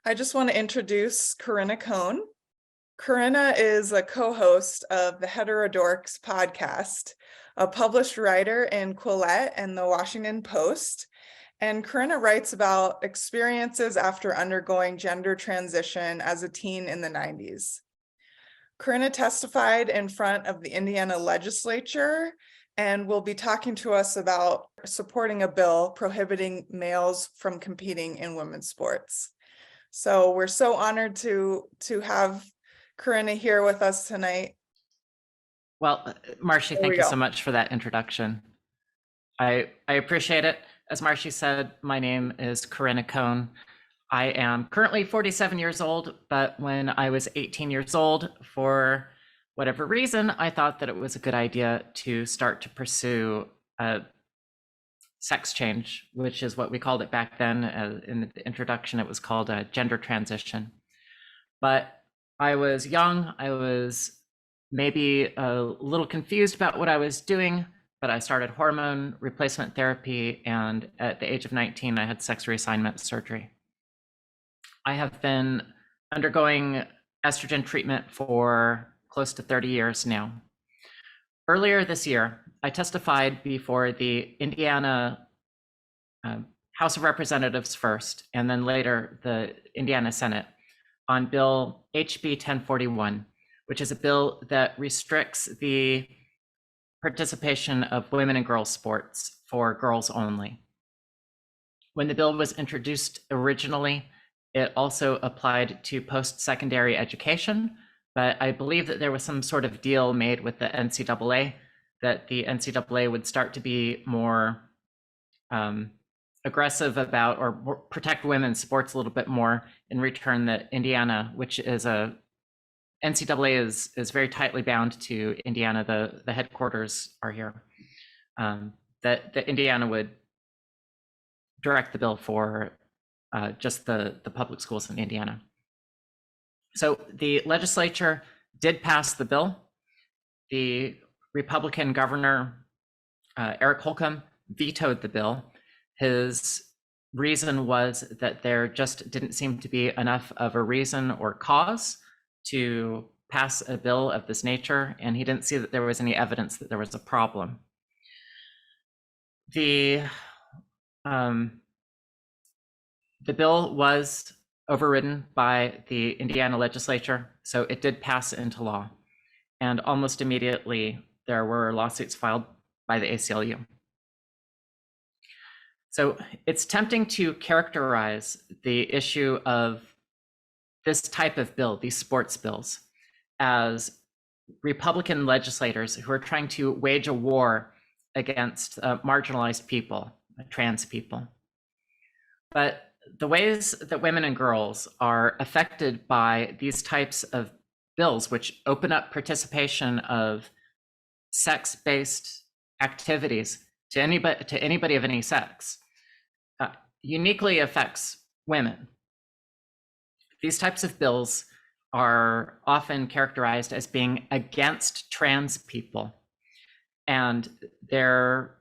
I just want to introduce Corinna Cohn. Corinna is a co-host of the Heterodorx podcast, a published writer in Quillette and the Washington Post. And Corinna writes about experiences after undergoing gender transition as a teen in the 90s. Corinna testified in front of the Indiana Legislature and will be talking to us about supporting a bill prohibiting males from competing in women's sports. So we're so honored to have Corinna here with us tonight. Well, Marcy, thank you so much for that introduction. I appreciate it. As Marcy said, my name is Corinna Cohn. I am currently 47 years old, but when I was 18 years old, for whatever reason, I thought that it was a good idea to start to pursue sex change, which is what we called it back then. In the introduction, it was called a gender transition. But I was young, I was maybe a little confused about what I was doing, but I started hormone replacement therapy, and at the age of 19, I had sex reassignment surgery. I have been undergoing estrogen treatment for close to 30 years now. Earlier this year, I testified before the Indiana House of Representatives first, and then later the Indiana Senate, on Bill HB 1041, which is a bill that restricts the participation of women in girls' sports for girls only. When the bill was introduced originally, it also applied to post-secondary education, but I believe that there was some sort of deal made with the NCAA that the NCAA would start to be more aggressive about or protect women's sports a little bit more. In return, that Indiana, which is NCAA is very tightly bound to Indiana. The headquarters are here. That Indiana would direct the bill for just the public schools in Indiana. So the legislature did pass the bill. The Republican governor, Eric Holcomb, vetoed the bill. His reason was that there just didn't seem to be enough of a reason or cause to pass a bill of this nature, and he didn't see that there was any evidence that there was a problem. The bill was overridden by the Indiana Legislature, so it did pass into law. And almost immediately, there were lawsuits filed by the ACLU. So it's tempting to characterize the issue of this type of bill, these sports bills, as Republican legislators who are trying to wage a war against marginalized people, trans people. But the ways that women and girls are affected by these types of bills, which open up participation of sex-based activities to anybody of any sex, uniquely affects women. These types of bills are often characterized as being against trans people, and they're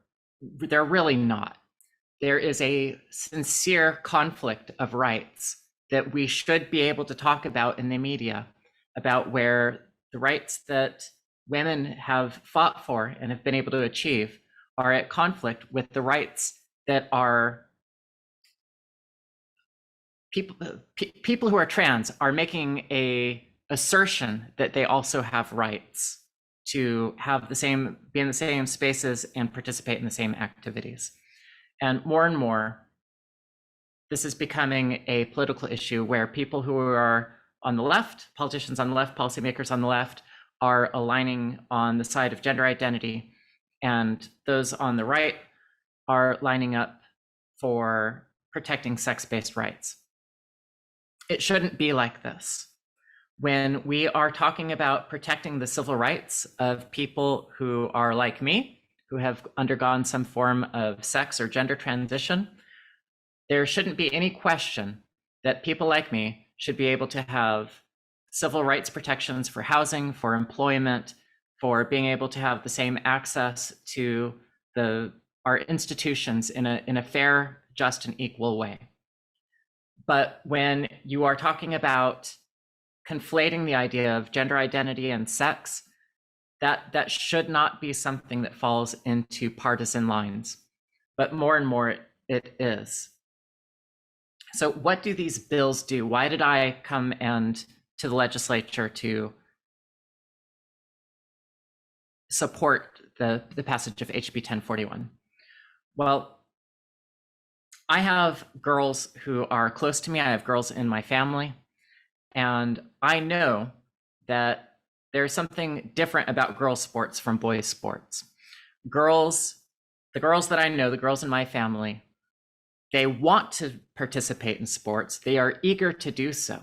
really not. There is a sincere conflict of rights that we should be able to talk about in the media, about where the rights that women have fought for and have been able to achieve are at conflict with the rights that are people who are trans are making a assertion that they also have rights to have be in the same spaces and participate in the same activities. And more, this is becoming a political issue where people who are on the left, politicians on the left, policymakers on the left, are aligning on the side of gender identity, and those on the right are lining up for protecting sex-based rights. It shouldn't be like this. When we are talking about protecting the civil rights of people who are like me, who have undergone some form of sex or gender transition, there shouldn't be any question that people like me should be able to have civil rights protections for housing, for employment, for being able to have the same access to our institutions in a fair, just, and equal way. But when you are talking about conflating the idea of gender identity and sex, that should not be something that falls into partisan lines, but more and more it is. So what do these bills do? Why did I come to the legislature to support the passage of HB 1041? Well, I have girls who are close to me. I have girls in my family, and I know that there's something different about girls' sports from boys' sports. The girls that I know, the girls in my family, they want to participate in sports. They are eager to do so,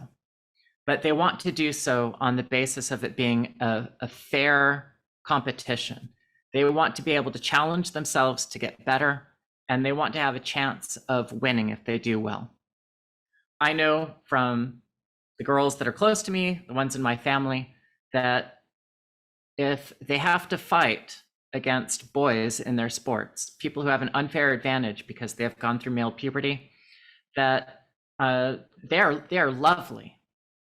but they want to do so on the basis of it being a fair competition. They want to be able to challenge themselves to get better, and they want to have a chance of winning if they do well. I know from the girls that are close to me, the ones in my family, that if they have to fight against boys in their sports, people who have an unfair advantage because they have gone through male puberty, that they are lovely.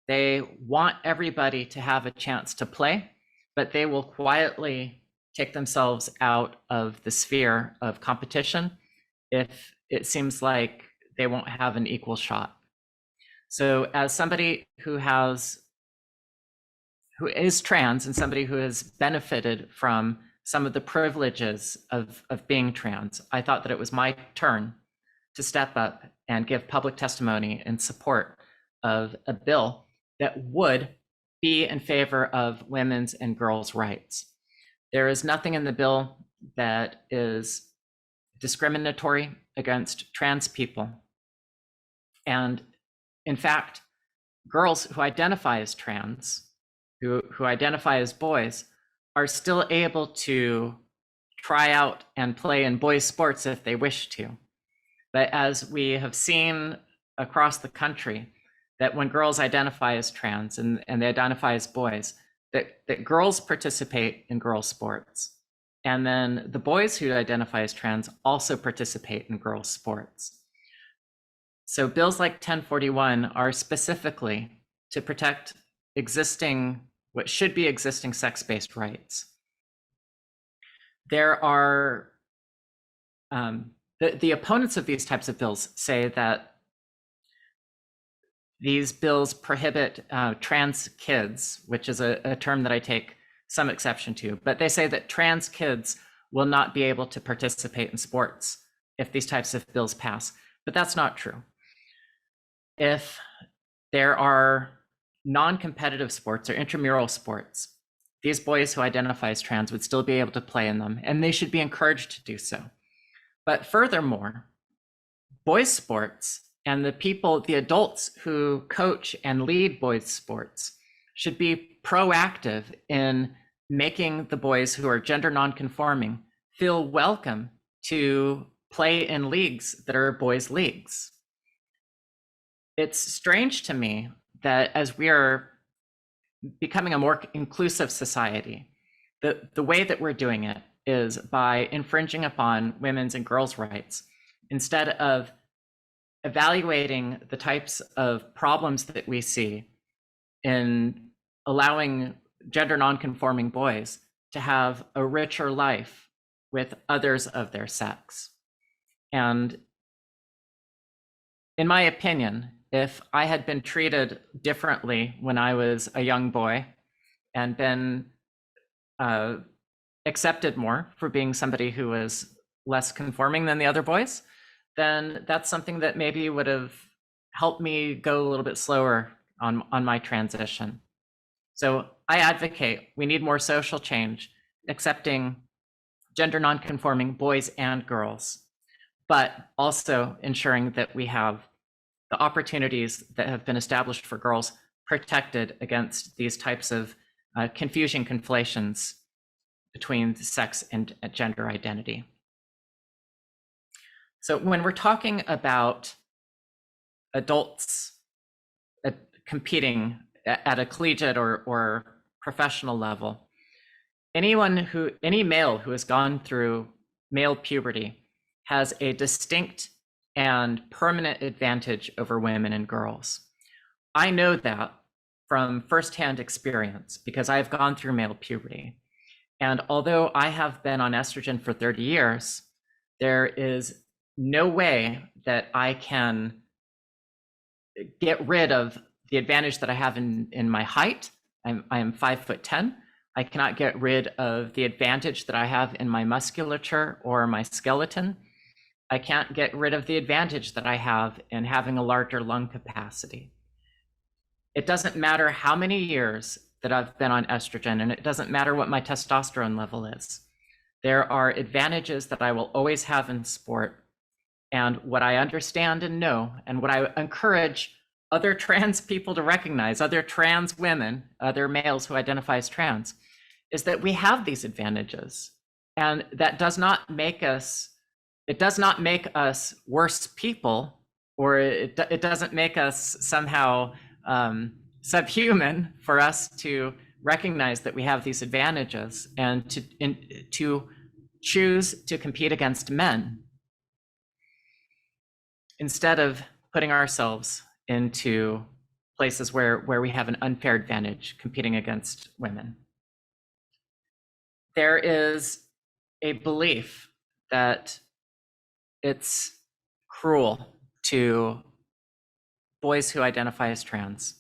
They want everybody to have a chance to play, but they will quietly take themselves out of the sphere of competition if it seems like they won't have an equal shot. So as somebody who is trans and somebody who has benefited from some of the privileges of being trans, I thought that it was my turn to step up and give public testimony in support of a bill that would be in favor of women's and girls' rights. There is nothing in the bill that is discriminatory against trans people. And in fact, girls who identify as trans, who identify as boys, are still able to try out and play in boys' sports if they wish to. But as we have seen across the country, that when girls identify as trans and they identify as boys, that girls participate in girls' sports. And then the boys who identify as trans also participate in girls' sports. So bills like 1041 are specifically to protect what should be existing sex-based rights. There are, the opponents of these types of bills say that these bills prohibit trans kids, which is a term that I take some exception to, but they say that trans kids will not be able to participate in sports if these types of bills pass, but that's not true. If there are non-competitive sports or intramural sports, these boys who identify as trans would still be able to play in them, and they should be encouraged to do so. But furthermore, boys' sports and the adults who coach and lead boys' sports should be proactive in making the boys who are gender non-conforming feel welcome to play in leagues that are boys' leagues. It's strange to me that as we are becoming a more inclusive society, the way that we're doing it is by infringing upon women's and girls' rights instead of evaluating the types of problems that we see in allowing gender non-conforming boys to have a richer life with others of their sex. And in my opinion, if I had been treated differently when I was a young boy and been accepted more for being somebody who was less conforming than the other boys, then that's something that maybe would have helped me go a little bit slower on my transition. So I advocate we need more social change, accepting gender non-conforming boys and girls, but also ensuring that we have the opportunities that have been established for girls protected against these types of confusing conflations between sex and gender identity. So when we're talking about adults competing at a collegiate or professional level, any male who has gone through male puberty has a distinct and permanent advantage over women and girls. I know that from firsthand experience because I've gone through male puberty. And although I have been on estrogen for 30 years, there is no way that I can get rid of the advantage that I have in my height. I am 5'10". I cannot get rid of the advantage that I have in my musculature or my skeleton. I can't get rid of the advantage that I have in having a larger lung capacity. It doesn't matter how many years that I've been on estrogen, and it doesn't matter what my testosterone level is. There are advantages that I will always have in sport. And what I understand and know, and what I encourage other trans people to recognize, other trans women, other males who identify as trans, is that we have these advantages. And that does not make us, it does not make us worse people, or it doesn't make us somehow subhuman for us to recognize that we have these advantages and to choose to compete against men instead of putting ourselves into places where we have an unfair advantage competing against women. There is a belief that it's cruel to boys who identify as trans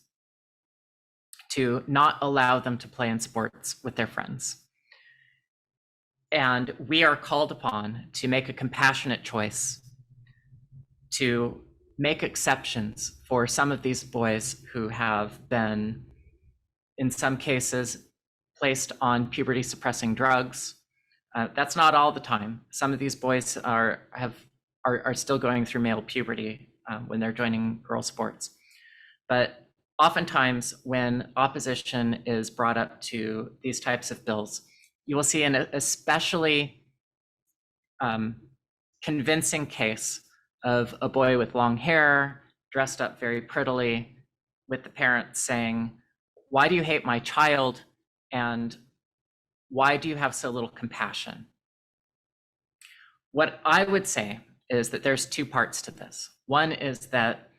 to not allow them to play in sports with their friends. And we are called upon to make a compassionate choice, to make exceptions for some of these boys who have been, in some cases, placed on puberty suppressing drugs. That's not all the time. Some of these boys are still going through male puberty when they're joining girl sports. But oftentimes when opposition is brought up to these types of bills, you will see an especially convincing case of a boy with long hair, dressed up very prettily, with the parents saying, "Why do you hate my child? And why do you have so little compassion?" What I would say is that there's two parts to this. One is that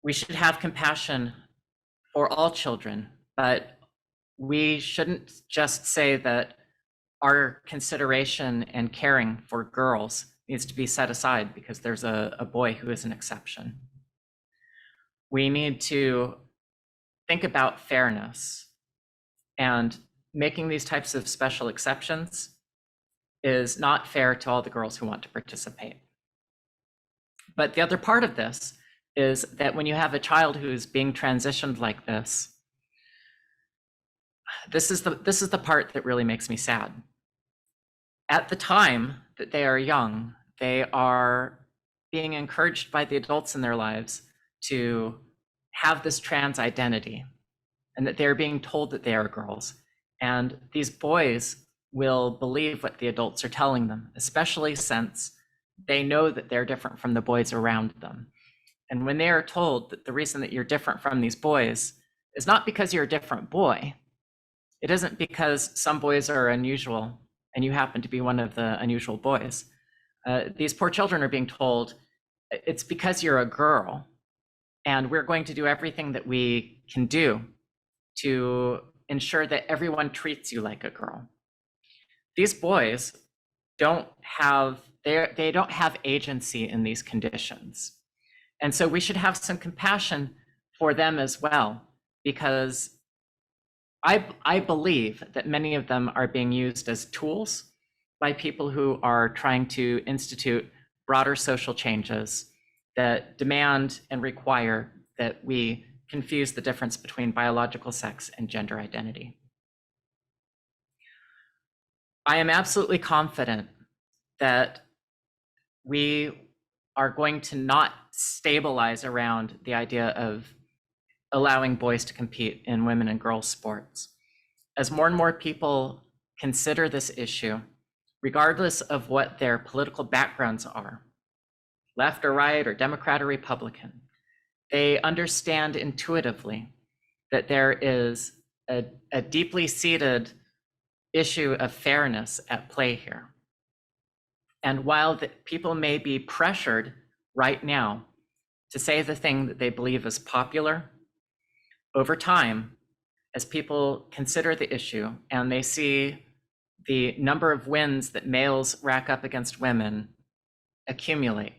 we should have compassion for all children, but we shouldn't just say that our consideration and caring for girls needs to be set aside because there's a boy who is an exception. We need to think about fairness, and making these types of special exceptions is not fair to all the girls who want to participate. But the other part of this is that when you have a child who's being transitioned like this is the part that really makes me sad. At the time that they are young, they are being encouraged by the adults in their lives to have this trans identity, and that they're being told that they are girls. And these boys will believe what the adults are telling them, especially since they know that they're different from the boys around them. And when they are told that the reason that you're different from these boys is not because you're a different boy, it isn't because some boys are unusual and you happen to be one of the unusual boys. These poor children are being told, it's because you're a girl, and we're going to do everything that we can do to ensure that everyone treats you like a girl. These boys don't have agency in these conditions. And so we should have some compassion for them as well, because I believe that many of them are being used as tools by people who are trying to institute broader social changes that demand and require that we confuse the difference between biological sex and gender identity. I am absolutely confident that we are going to not stabilize around the idea of allowing boys to compete in women and girls sports. As more and more people consider this issue, regardless of what their political backgrounds are, left or right or Democrat or Republican, they understand intuitively that there is a deeply seated issue of fairness at play here. And while people may be pressured right now to say the thing that they believe is popular. Over time, as people consider the issue and they see the number of wins that males rack up against women accumulate,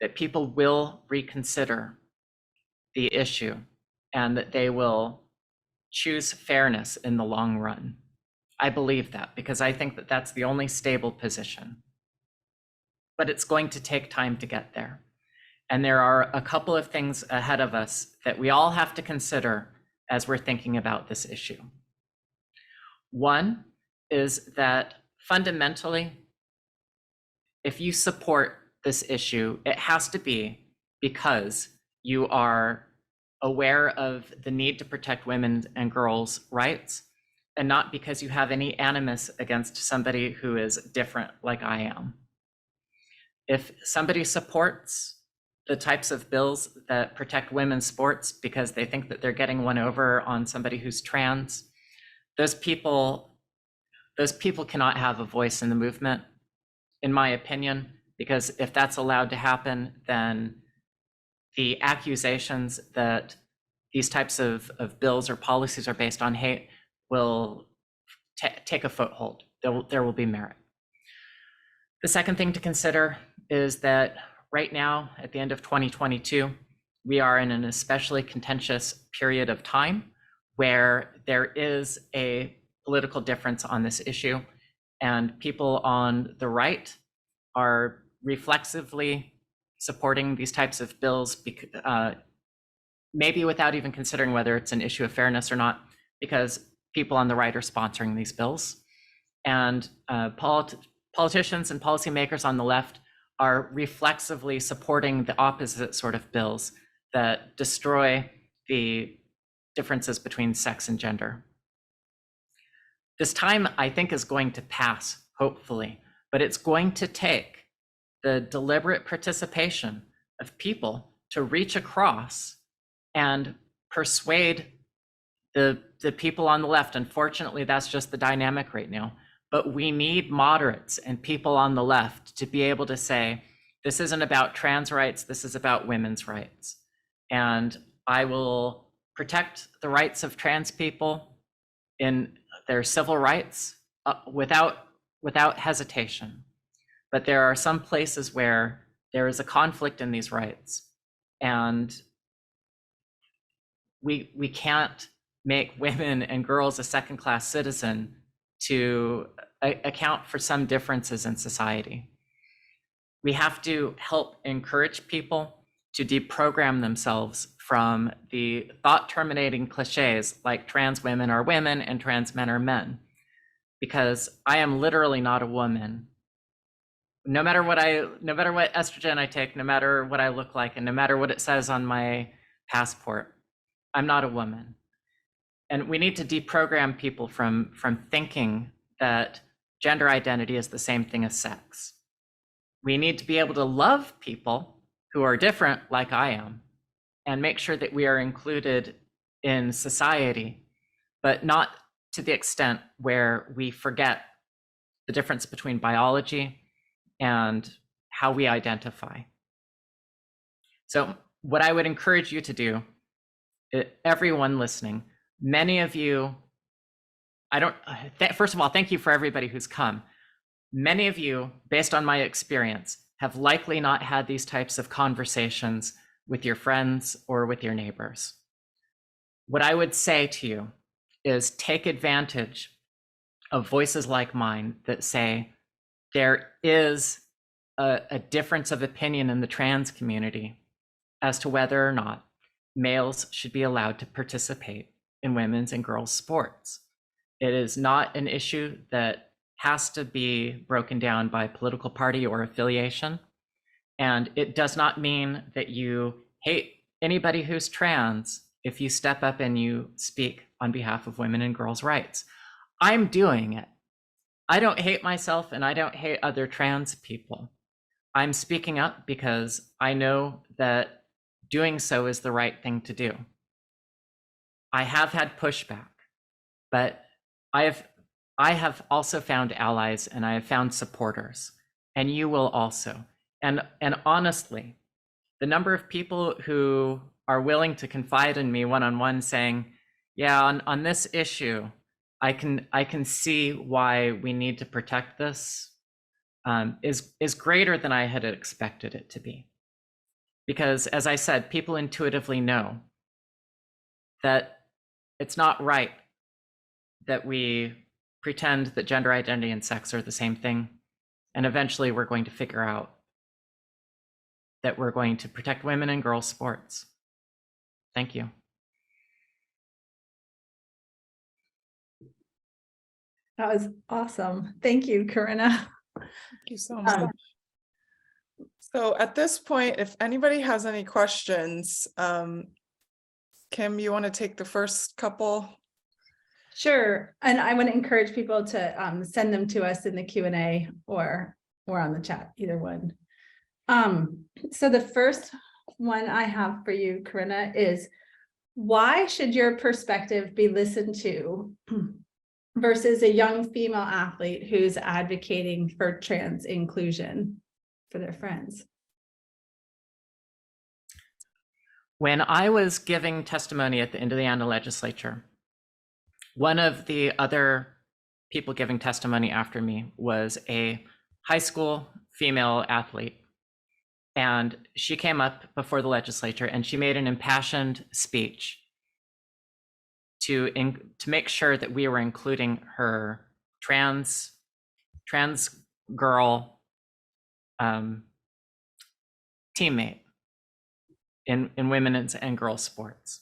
that people will reconsider the issue and that they will choose fairness in the long run. I believe that because I think that that's the only stable position. But it's going to take time to get there. And there are a couple of things ahead of us that we all have to consider as we're thinking about this issue. One is that fundamentally, if you support this issue, it has to be because you are aware of the need to protect women and girls' rights, and not because you have any animus against somebody who is different like I am. If somebody supports the types of bills that protect women's sports because they think that they're getting one over on somebody who's trans, those people cannot have a voice in the movement, in my opinion, because if that's allowed to happen, then the accusations that these types of bills or policies are based on hate will take a foothold. There will be merit. The second thing to consider is that right now, at the end of 2022, we are in an especially contentious period of time where there is a political difference on this issue, and people on the right are reflexively supporting these types of bills, maybe without even considering whether it's an issue of fairness or not, because people on the right are sponsoring these bills. And politicians and policymakers on the left are reflexively supporting the opposite sort of bills that destroy the differences between sex and gender. This time, I think, is going to pass, hopefully, but it's going to take the deliberate participation of people to reach across and persuade the people on the left. Unfortunately, that's just the dynamic right now. But we need moderates and people on the left to be able to say, this isn't about trans rights, this is about women's rights. And I will protect the rights of trans people in their civil rights without hesitation. But there are some places where there is a conflict in these rights, and we can't make women and girls a second-class citizen to account for some differences in society. We have to help encourage people to deprogram themselves from the thought-terminating cliches like trans women are women and trans men are men, because I am literally not a woman. No matter what estrogen I take, no matter what I look like, and no matter what it says on my passport, I'm not a woman. And we need to deprogram people from thinking that gender identity is the same thing as sex. We need to be able to love people who are different like I am and make sure that we are included in society, but not to the extent where we forget the difference between biology and how we identify. So what I would encourage you to do, everyone listening, many of you, first of all, thank you for everybody who's come. Many of you, based on my experience, have likely not had these types of conversations with your friends or with your neighbors. What I would say to you is take advantage of voices like mine that say there is a difference of opinion in the trans community as to whether or not males should be allowed to participate in women's and girls' sports. It is not an issue that has to be broken down by political party or affiliation. And it does not mean that you hate anybody who's trans if you step up and you speak on behalf of women and girls' rights. I'm doing it. I don't hate myself and I don't hate other trans people. I'm speaking up because I know that doing so is the right thing to do. I have had pushback, but I have also found allies and I have found supporters, and you will also. And honestly, the number of people who are willing to confide in me one-on-one saying, yeah, on this issue, I can see why we need to protect this, is greater than I had expected it to be. Because as I said, people intuitively know that it's not right that we pretend that gender identity and sex are the same thing. And eventually we're going to figure out that we're going to protect women and girls sports. Thank you. That was awesome. Thank you, Corinna. Thank you so much. So at this point, if anybody has any questions, Kim, you want to take the first couple? Sure. And I want to encourage people to send them to us in the Q&A or on the chat, either one. So the first one I have for you, Corinna, is why should your perspective be listened to versus a young female athlete who's advocating for trans inclusion for their friends? When I was giving testimony at the Indiana Legislature, one of the other people giving testimony after me was a high school female athlete. And she came up before the legislature and she made an impassioned speech to make sure that we were including her trans girl teammate in women and girls sports.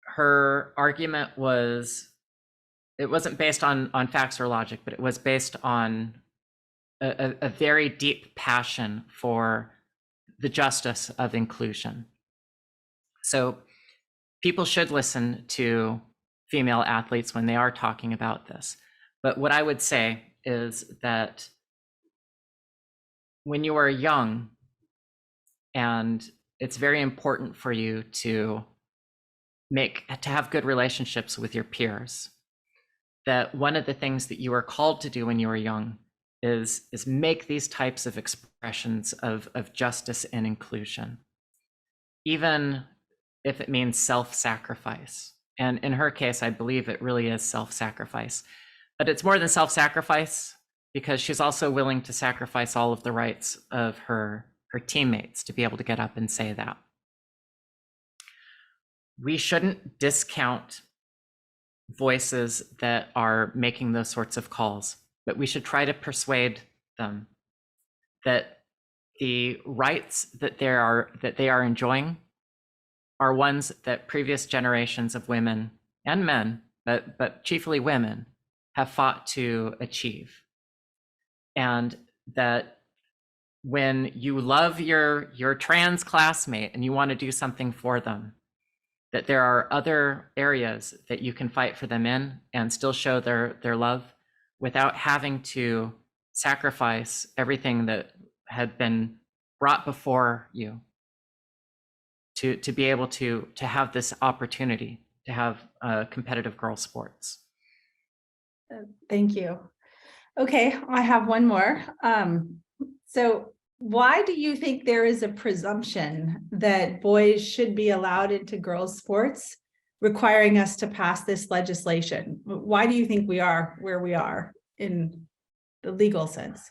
Her argument was, it wasn't based on facts or logic, but it was based on a very deep passion for the justice of inclusion. So people should listen to female athletes when they are talking about this. But what I would say is that when you are young, and it's very important for you to have good relationships with your peers, that one of the things that you are called to do when you are young is make these types of expressions of justice and inclusion, even if it means self-sacrifice. And in her case, I believe it really is self-sacrifice. But it's more than self-sacrifice, because she's also willing to sacrifice all of the rights of her teammates to be able to get up and say that. We shouldn't discount voices that are making those sorts of calls, but we should try to persuade them that the rights that they are enjoying are ones that previous generations of women and men, but chiefly women, have fought to achieve. And that when you love your trans classmate and you want to do something for them, that there are other areas that you can fight for them in and still show their love without having to sacrifice everything that had been brought before you to be able to have this opportunity to have competitive girls sports. Thank you. Okay, I have one more. So why do you think there is a presumption that boys should be allowed into girls sports, requiring us to pass this legislation? Why do you think we are where we are in the legal sense?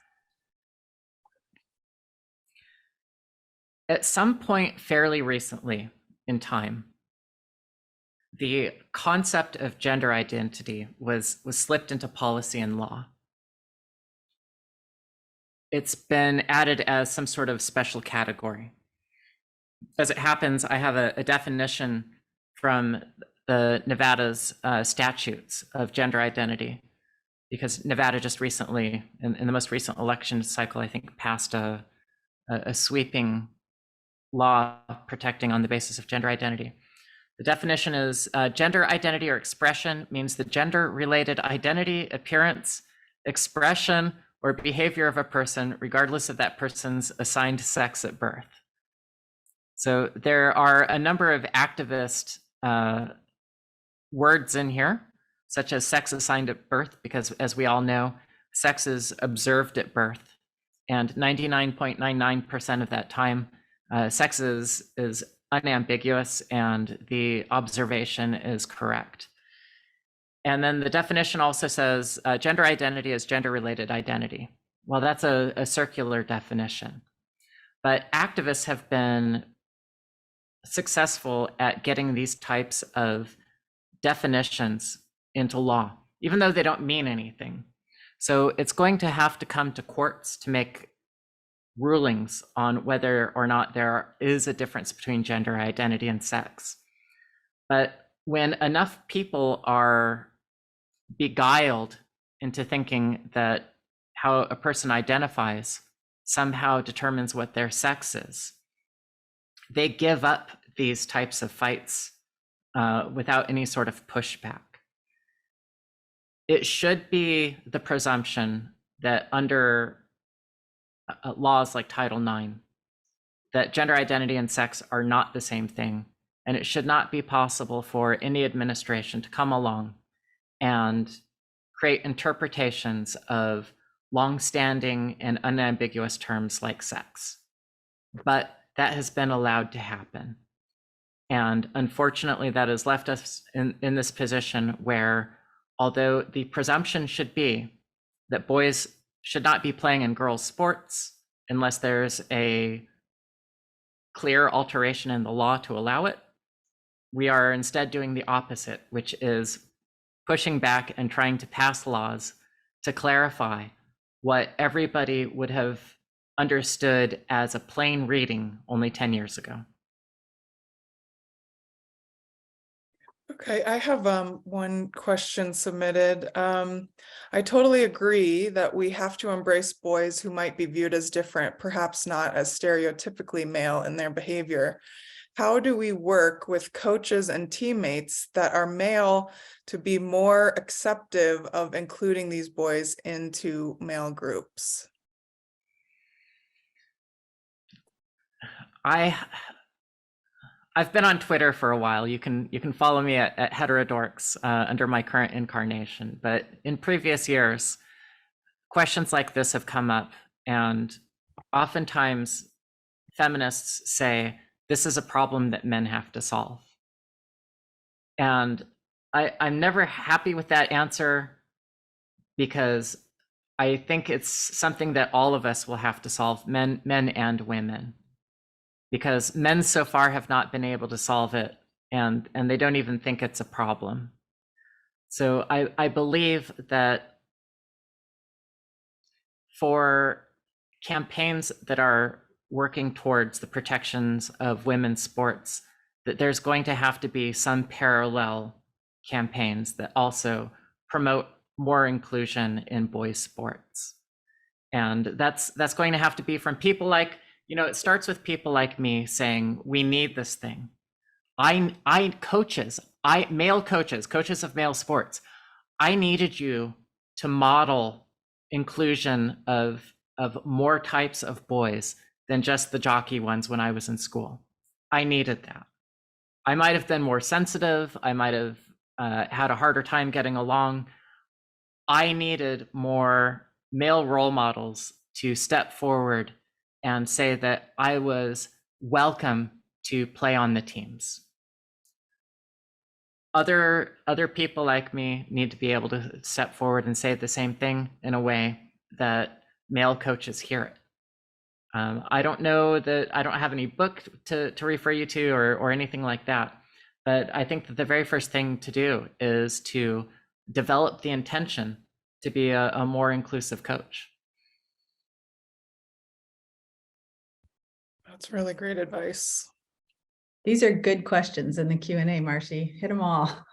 At some point fairly recently in time, the concept of gender identity was slipped into policy and law. It's been added as some sort of special category. As it happens, I have a definition from the Nevada's statutes of gender identity, because Nevada just recently, in the most recent election cycle, I think passed a sweeping law protecting on the basis of gender identity. The definition is gender identity or expression means the gender-related identity, appearance, expression, or behavior of a person, regardless of that person's assigned sex at birth. So there are a number of activist words in here, such as sex assigned at birth, because as we all know, sex is observed at birth. And 99.99% of that time, Sex is unambiguous, and the observation is correct. And then the definition also says gender identity is gender-related identity. Well, that's a circular definition. But activists have been successful at getting these types of definitions into law, even though they don't mean anything. So it's going to have to come to courts to make rulings on whether or not there is a difference between gender identity and sex. But when enough people are beguiled into thinking that how a person identifies somehow determines what their sex is, they give up these types of fights without any sort of pushback. It should be the presumption that under laws like Title IX, that gender identity and sex are not the same thing, and it should not be possible for any administration to come along and create interpretations of longstanding and unambiguous terms like sex. But that has been allowed to happen. And unfortunately, that has left us in this position where, although the presumption should be that boys should not be playing in girls' sports unless there's a clear alteration in the law to allow it, we are instead doing the opposite, which is pushing back and trying to pass laws to clarify what everybody would have understood as a plain reading only 10 years ago. Okay, I have one question submitted. I totally agree that we have to embrace boys who might be viewed as different, perhaps not as stereotypically male in their behavior. How do we work with coaches and teammates that are male to be more accepting of including these boys into male groups? I've been on Twitter for a while. You can follow me at Heterodorx under my current incarnation. But in previous years, questions like this have come up, and oftentimes feminists say this is a problem that men have to solve. And I'm never happy with that answer, because I think it's something that all of us will have to solve, men and women. Because men so far have not been able to solve it, and they don't even think it's a problem. So I believe that for campaigns that are working towards the protections of women's sports, that there's going to have to be some parallel campaigns that also promote more inclusion in boys' sports. And that's going to have to be from people like, it starts with people like me saying, we need this thing. Male coaches of male sports, I needed you to model inclusion of more types of boys than just the jockey ones when I was in school. I needed that. I might have been more sensitive. I might have had a harder time getting along. I needed more male role models to step forward and say that I was welcome to play on the teams. Other people like me need to be able to step forward and say the same thing in a way that male coaches hear it. I don't know that I don't have any book to refer you to or anything like that, but I think that the very first thing to do is to develop the intention to be a more inclusive coach. That's really great advice. These are good questions in the Q&A, Marcy. Hit them all.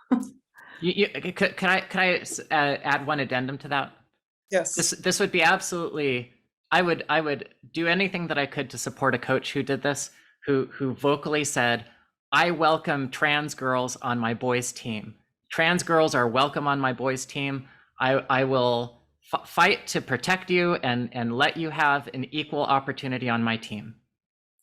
Can I add one addendum to that? Yes. This would be absolutely. I would do anything that I could to support a coach who did this, who vocally said, "I welcome trans girls on my boys' team. Trans girls are welcome on my boys' team. I will fight to protect you and let you have an equal opportunity on my team."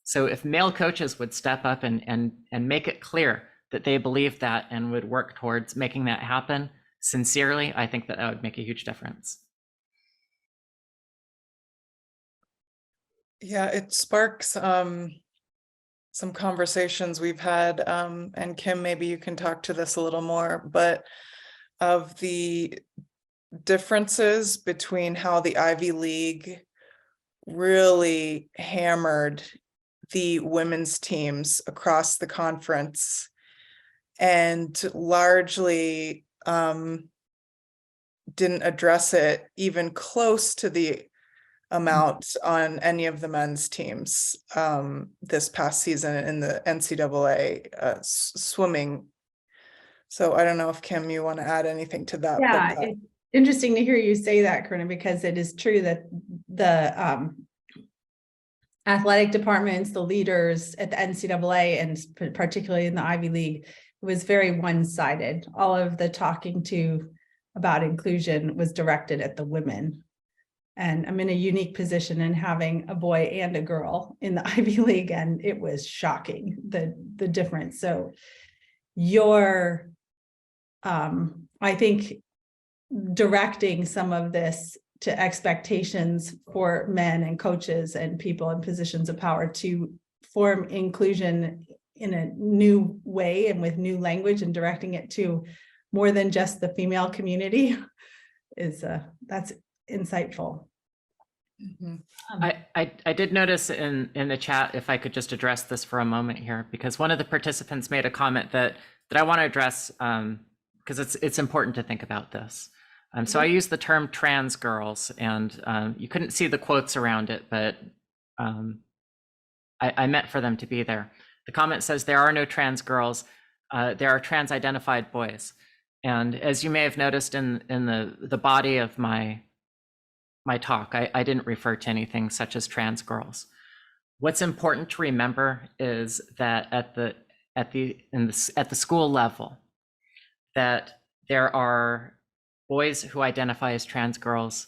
So if male coaches would step up and make it clear that they believe that and would work towards making that happen sincerely, I think that would make a huge difference. Yeah, it sparks some conversations we've had, and Kim, maybe you can talk to this a little more, but of the differences between how the Ivy League really hammered the women's teams across the conference and largely didn't address it even close to the amount on any of the men's teams this past season in the NCAA swimming. So I don't know if Kim, you want to add anything to that. Yeah, it's interesting to hear you say that, Corinna, because it is true that the athletic departments, the leaders at the NCAA, and particularly in the Ivy League, it was very one-sided. All of the talking to about inclusion was directed at the women. And I'm in a unique position in having a boy and a girl in the Ivy League, and it was shocking, the difference. So you're, I think, directing some of this to expectations for men and coaches and people in positions of power to form inclusion in a new way and with new language, and directing it to more than just the female community is that's insightful. Mm-hmm. I did notice in the chat, if I could just address this for a moment here, because one of the participants made a comment that I want to address, because it's important to think about this. So I use the term trans girls, and you couldn't see the quotes around it, but I meant for them to be there. The comment says there are no trans girls, there are trans identified boys. And as you may have noticed in the body of my talk, I didn't refer to anything such as trans girls. What's important to remember is that at the school level, that there are boys who identify as trans girls,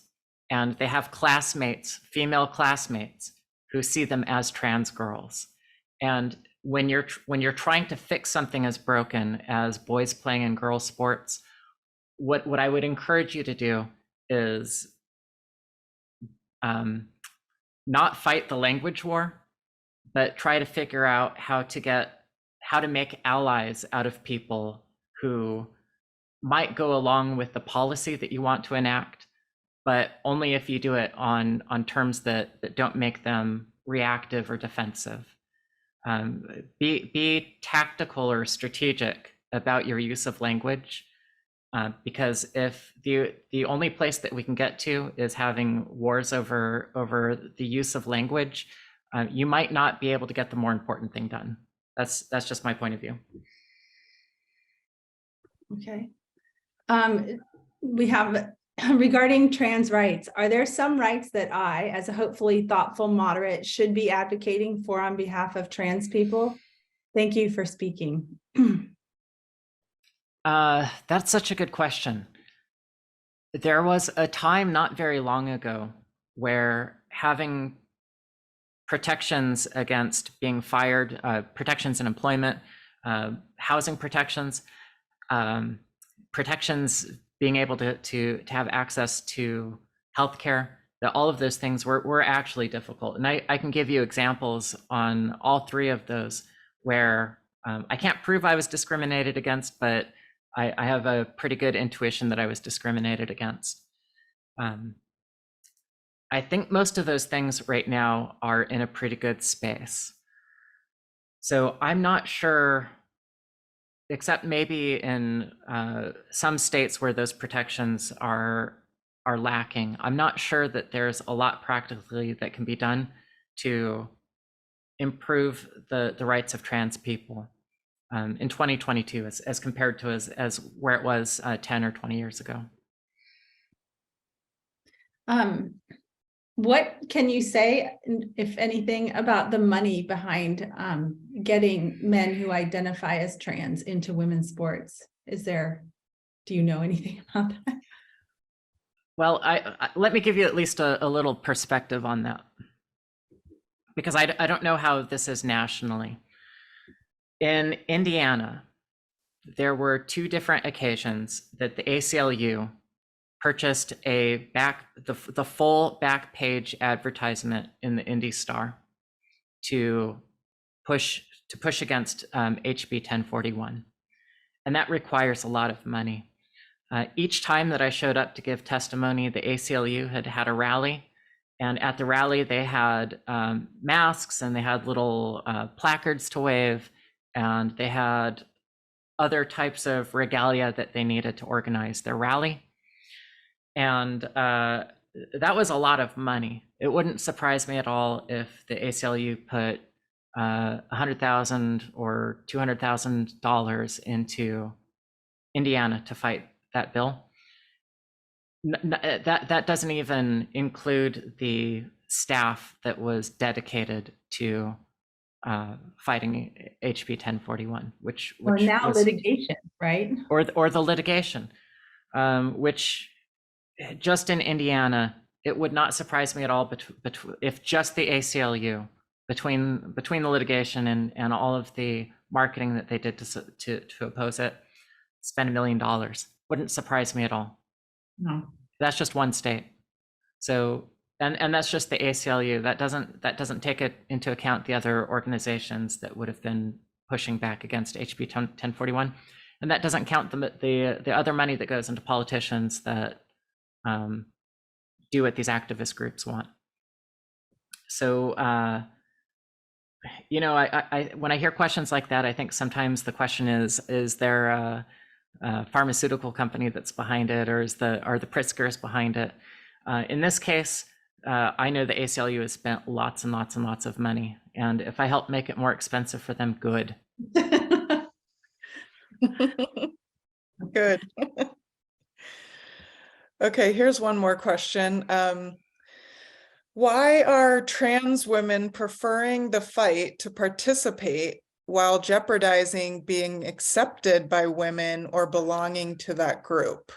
and they have classmates, female classmates, who see them as trans girls. And when you're trying to fix something as broken as boys playing in girls sports, what I would encourage you to do is not fight the language war, but try to figure out how to make allies out of people who might go along with the policy that you want to enact, but only if you do it on terms that don't make them reactive or defensive. Be tactical or strategic about your use of language, because if the only place that we can get to is having wars over the use of language, you might not be able to get the more important thing done. That's just my point of view. Okay. We have, regarding trans rights, are there some rights that I, as a hopefully thoughtful moderate, should be advocating for on behalf of trans people? Thank you for speaking. That's such a good question. There was a time not very long ago where having protections against being fired, protections in employment, housing protections, protections being able to have access to healthcare, that all of those things were actually difficult. And I can give you examples on all three of those where I can't prove I was discriminated against, but I have a pretty good intuition that I was discriminated against. I think most of those things right now are in a pretty good space. So I'm not sure, except maybe in some states where those protections are lacking, I'm not sure that there's a lot practically that can be done to improve the rights of trans people in 2022 as compared to as where it was 10 or 20 years ago. What can you say, if anything, about the money behind getting men who identify as trans into women's sports? Do you know anything about that? Well, let me give you at least a little perspective on that, because I don't know how this is nationally. In Indiana, there were two different occasions that the ACLU purchased the full back page advertisement in the Indy Star to push to push against HB 1041. And that requires a lot of money. Each time that I showed up to give testimony, the ACLU had a rally. And at the rally, they had masks and they had little placards to wave, and they had other types of regalia that they needed to organize their rally. And that was a lot of money. It wouldn't surprise me at all if the ACLU put $100,000 or $200,000 into Indiana to fight that bill. That doesn't even include the staff that was dedicated to fighting HB 1041, which now was, litigation, right? Or the litigation, which just in Indiana, it would not surprise me at all if just the ACLU, between the litigation and all of the marketing that they did to oppose it, spend $1 million. Wouldn't surprise me at all. No. That's just one state. So, and that's just the ACLU. That doesn't take it into account the other organizations that would have been pushing back against HB 1041, and that doesn't count the other money that goes into politicians that do what these activist groups want. So, you know, I when I hear questions like that, I think sometimes the question is there a pharmaceutical company that's behind it, or are the Pritzkers behind it? In this case, I know the ACLU has spent lots and lots and lots of money, and if I help make it more expensive for them, good. Good. Okay, here's one more question. Why are trans women preferring the fight to participate while jeopardizing being accepted by women or belonging to that group?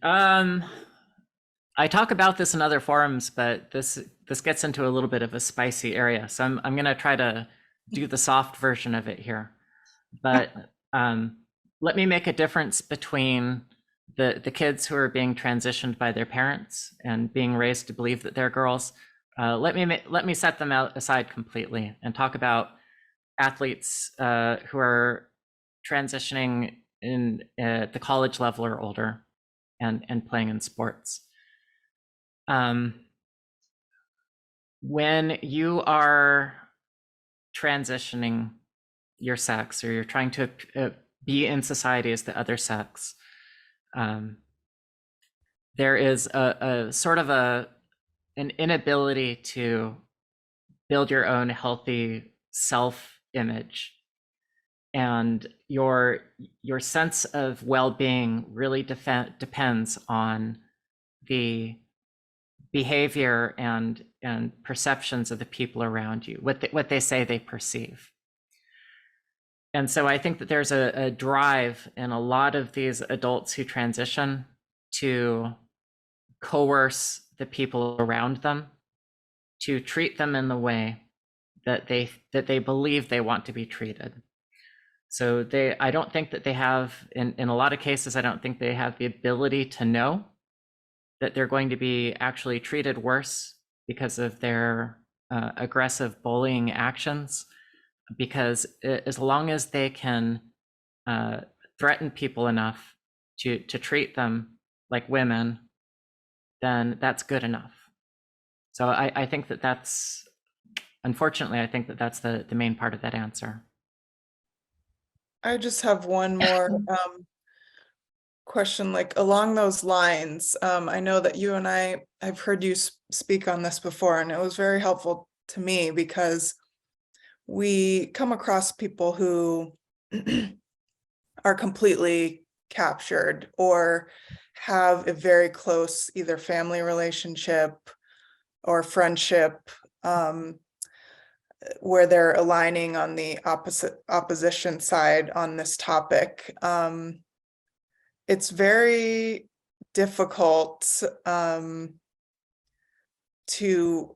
I talk about this in other forums, but this gets into a little bit of a spicy area. So I'm going to try to do the soft version of it here. But let me make a difference between the kids who are being transitioned by their parents and being raised to believe that they're girls. Let me set them aside completely and talk about athletes who are transitioning in the college level or older and playing in sports. When you are transitioning your sex, or you're trying to be in society as the other sex, there is a sort of an inability to build your own healthy self-image, and your sense of well-being really depends on the behavior and perceptions of the people around you, what they say they perceive. And so I think that there's a drive in a lot of these adults who transition to coerce the people around them to treat them in the way that they believe they want to be treated. So I don't think that they have, in a lot of cases, I don't think they have the ability to know that they're going to be actually treated worse because of their aggressive bullying actions. Because as long as they can threaten people enough to treat them like women, then that's good enough. So I think that's, unfortunately, I think that's the main part of that answer. I just have one more question, like along those lines. I know that you and I've heard you speak on this before, and it was very helpful to me because we come across people who are completely captured or have a very close either family relationship or friendship where they're aligning on the opposition side on this topic. It's very difficult to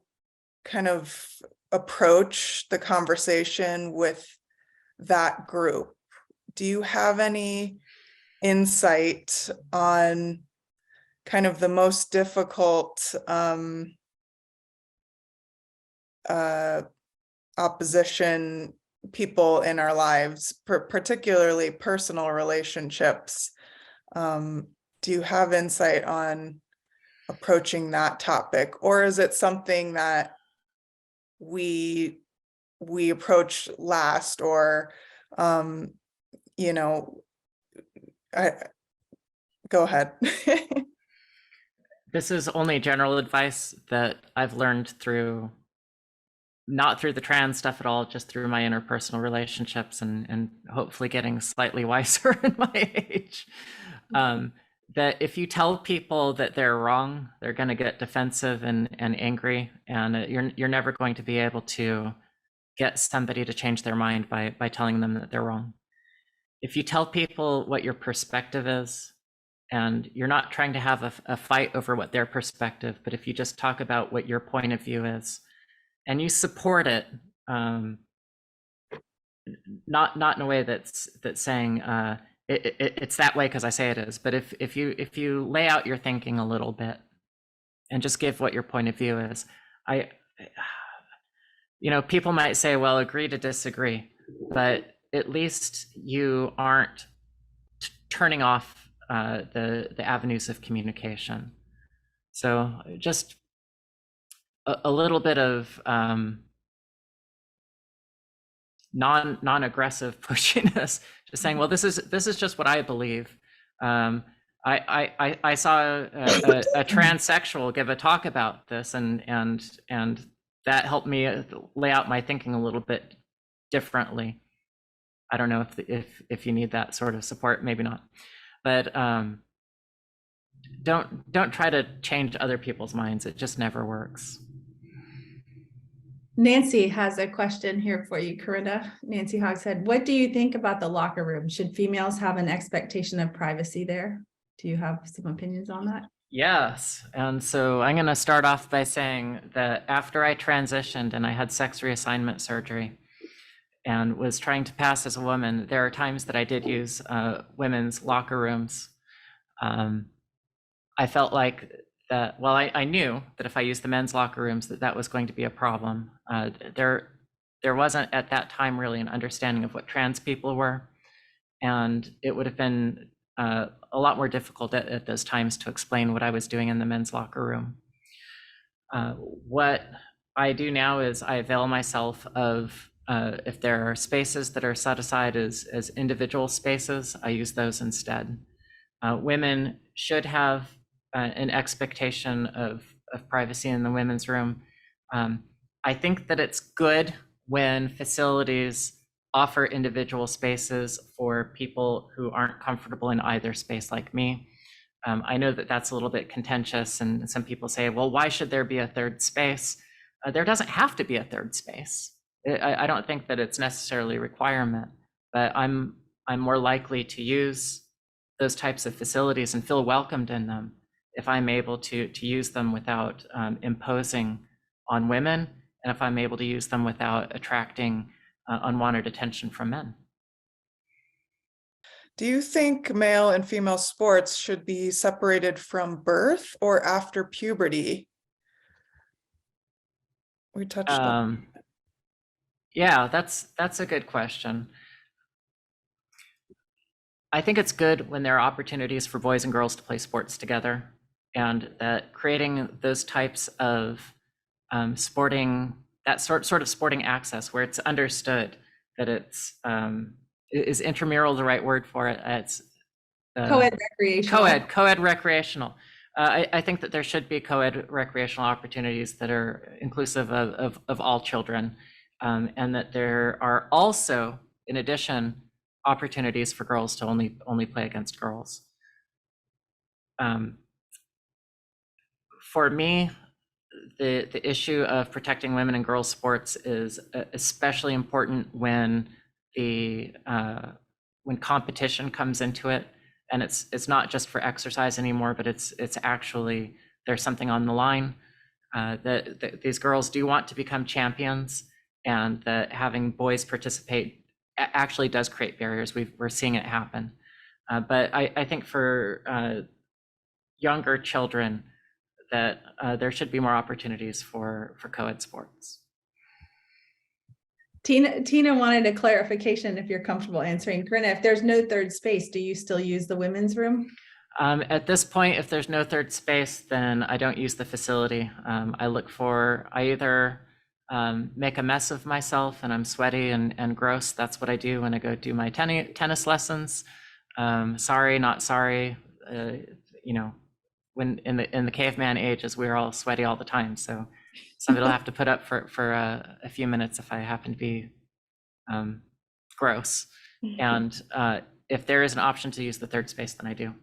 kind of approach the conversation with that group. Do you have any insight on kind of the most difficult opposition people in our lives, particularly personal relationships. Do you have insight on approaching that topic, or is it something that we approach last, or you know, go ahead. This is only general advice that I've learned through, not through the trans stuff at all, just through my interpersonal relationships and hopefully getting slightly wiser in my age. That if you tell people that they're wrong, they're going to get defensive and angry, and you're never going to be able to get somebody to change their mind by telling them that they're wrong. If you tell people what your perspective is, and you're not trying to have a fight over what their perspective, but if you just talk about what your point of view is, and you support it, not in a way that's saying it's that way because I say it is, but if you lay out your thinking a little bit and just give what your point of view is, people might say, well, agree to disagree, but at least you aren't turning off the avenues of communication. So just a little bit of non-aggressive pushiness, just saying, well, this is just what I believe. I saw a transsexual give a talk about this, and that helped me lay out my thinking a little bit differently. I don't know if you need that sort of support, maybe not, but don't try to change other people's minds. It just never works. Nancy has a question here for you, Corinna. Nancy Hogshead, what do you think about the locker room? Should females have an expectation of privacy there? Do you have some opinions on that? Yes, and so I'm going to start off by saying that after I transitioned and I had sex reassignment surgery and was trying to pass as a woman, there are times that I did use women's locker rooms. I felt like that, well, I knew that if I used the men's locker rooms, that was going to be a problem. There wasn't at that time really an understanding of what trans people were, and it would have been a lot more difficult at those times to explain what I was doing in the men's locker room. What I do now is I avail myself of, if there are spaces that are set aside as individual spaces, I use those instead. Women should have an expectation of privacy in the women's room. I think that it's good when facilities offer individual spaces for people who aren't comfortable in either space, like me. I know that that's a little bit contentious, and some people say, well, why should there be a third space? There doesn't have to be a third space. I don't think that it's necessarily a requirement, but I'm more likely to use those types of facilities and feel welcomed in them if I'm able to use them without imposing on women, and if I'm able to use them without attracting unwanted attention from men. Do you think male and female sports should be separated from birth or after puberty? We touched on. Yeah, that's a good question. I think it's good when there are opportunities for boys and girls to play sports together, and that creating those types of sporting, that sort of sporting access where it's understood that it's is intramural the right word for it? It's co-ed recreational. Co-ed recreational. I think that there should be co-ed recreational opportunities that are inclusive of all children, and that there are also, in addition, opportunities for girls to only play against girls. For me, the issue of protecting women and girls sports is especially important when competition comes into it, and it's not just for exercise anymore, but it's actually, there's something on the line. That these girls do want to become champions, and that having boys participate actually does create barriers. We're seeing it happen. But I think for younger children, that there should be more opportunities for co-ed sports. Tina wanted a clarification if you're comfortable answering. Corinna, if there's no third space, do you still use the women's room? At this point, if there's no third space, then I don't use the facility. I either make a mess of myself and I'm sweaty and gross. That's what I do when I go do my tennis lessons. Sorry, not sorry. You know, when in the caveman ages, we were all sweaty all the time. So somebody will have to put up for a few minutes if I happen to be gross. And if there is an option to use the third space, then I do.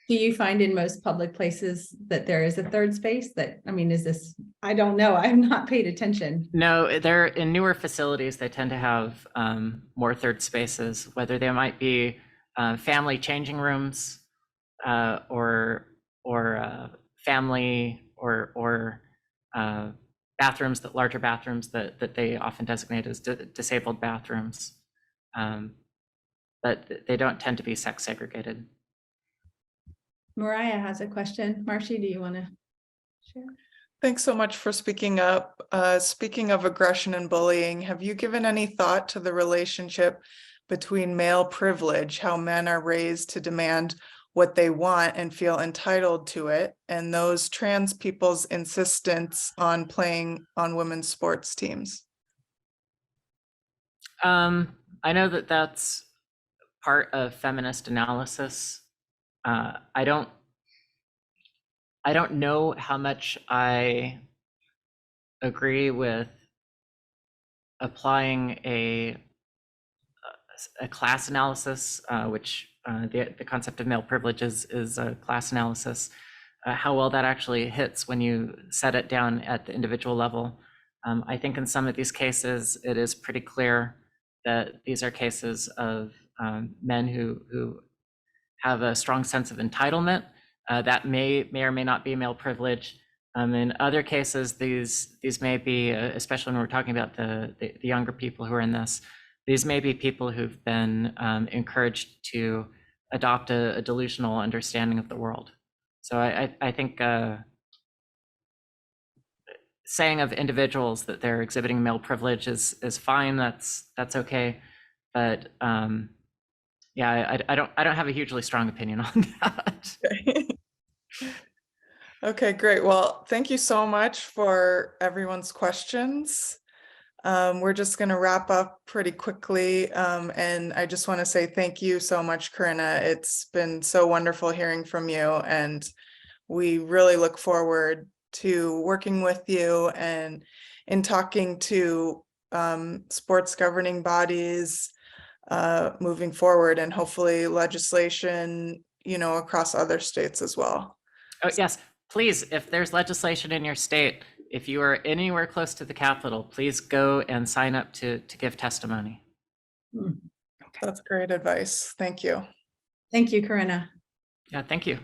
Do you find in most public places that there is a third space? That, I mean, is this, I don't know, I've not paid attention. No, they're in newer facilities, they tend to have more third spaces, whether they might be family changing rooms or family or bathrooms, that larger bathrooms that they often designate as disabled bathrooms. But they don't tend to be sex segregated. Mariah has a question. Marcy, do you want to share? Thanks so much for speaking up. Speaking of aggression and bullying, have you given any thought to the relationship between male privilege, how men are raised to demand what they want and feel entitled to it, and those trans people's insistence on playing on women's sports teams? I know that that's part of feminist analysis. I don't know how much I agree with applying a class analysis, which the concept of male privilege is a class analysis, how well that actually hits when you set it down at the individual level. I think in some of these cases, it is pretty clear that these are cases of men who have a strong sense of entitlement. That may or may not be male privilege. In other cases, these may be, especially when we're talking about the younger people who are in this, these may be people who've been encouraged to adopt a delusional understanding of the world. So I think saying of individuals that they're exhibiting male privilege is fine. That's okay, but yeah, I don't have a hugely strong opinion on that. Okay, great. Well, thank you so much for everyone's questions. We're just going to wrap up pretty quickly. And I just want to say thank you so much, Corinna. It's been so wonderful hearing from you. And we really look forward to working with you and in talking to sports governing bodies moving forward, and hopefully legislation, across other states as well. Oh, yes, please, if there's legislation in your state, if you are anywhere close to the Capitol, please go and sign up to give testimony. That's great advice. Thank you. Thank you, Corinna. Yeah, thank you.